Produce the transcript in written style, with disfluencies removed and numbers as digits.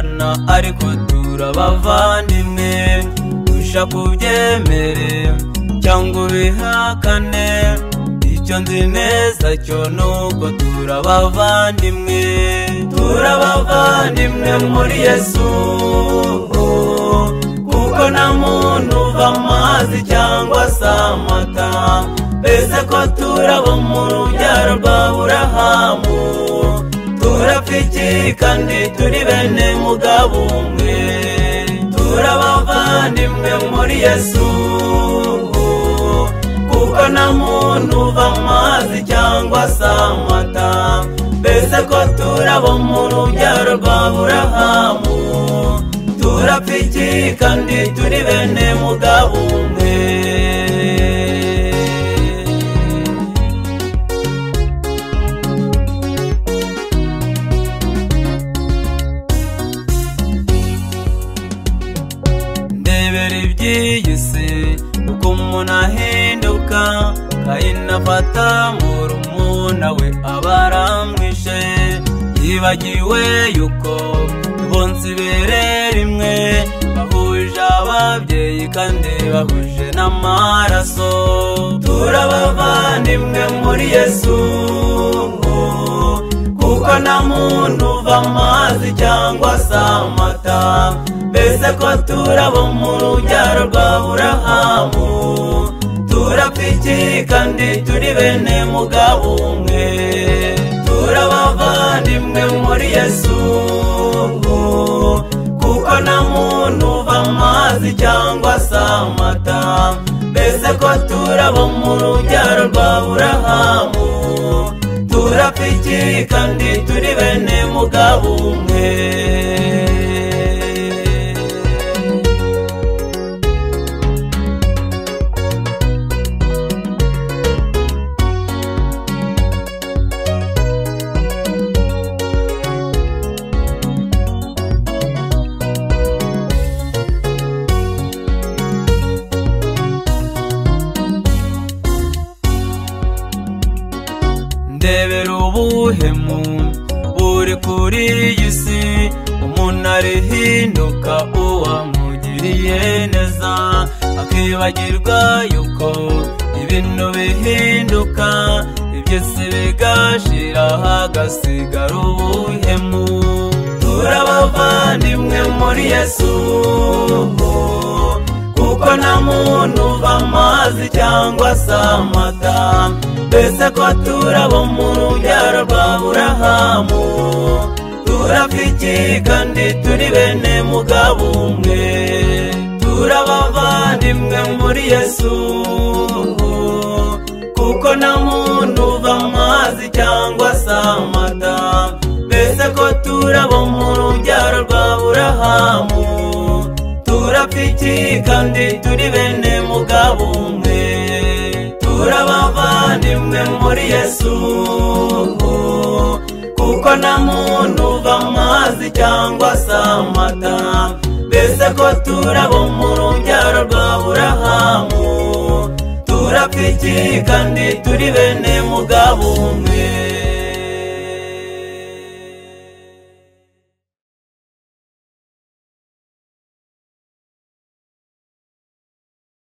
Imana ariko turabavandimwe. Ushaka ubyemere cyangwa ubihakane, icyo nzi neza cyo nuko turabavandimwe. Turabavandimwe muri Yesu, kuko nta muntu uva amazi cyangwa se amata. Mbese ko turabo mu rubyaro rwa Aburahamu, turapfa iki kandi turi bene mugabo umwe. Turabavandimwe muri Yesu, kuko nta muntu uva amazi cyangwa se amata. Mbese ko turabo mu rubyaro rwa Aburahamu, turapfa iki kandi turi bene mugabo umwe. Ndebera iby'iyi si uko umuntu ahinduka, Kayini afata murumuna we aba aramwishe. Yibagiwe yuko bonse ibere rimwe, bahuje ababyeyi kandi bahuje n'amaraso. Turabavandimwe muri Yesu, kuko nta muntu uva amazi cyangwa se amata. Mbese ko turabo mu rubyaro rwa Aburahamu, turapfa iki kandi turi bene mugabo umwe. Turabavandimwe muri Yesu, kuko nta muntu uva amazi cyangwa se amata. Mbese ko turabo mu rubyaro rwa Aburahamu, turapfa iki kandi turi bene mugabo umwe. Ndebera ubuhemu buri kuri iyi si, umuntu arihinduka uwamugiriye neza, akibagirwa yuko ibintu bihinduka, iby'isi bigashira hagasigara ubuhemu. Turabavandimwe muri Yesu, kuko nta muntu uva amazi cyangwa se amata. Mbese ko turabo mu rubyaro rwa Aburahamu, turapfa iki kandi turi bene mugabo umwe. Turabavandimwe muri Yesu, kuko nta muntu uva amazi cyangwa se amata. Mbese ko turabo mu rubyaro rwa Aburahamu, turapfa iki kandi turi bene mugabo umwe. Turabavandimwe muri Yesu, kuko nta muntu uva amazi cyangwa se amata. Mbese ko turabo mu rubyaro rwa Aburahamu, turapfa iki kandi turi bene mugabo umwe.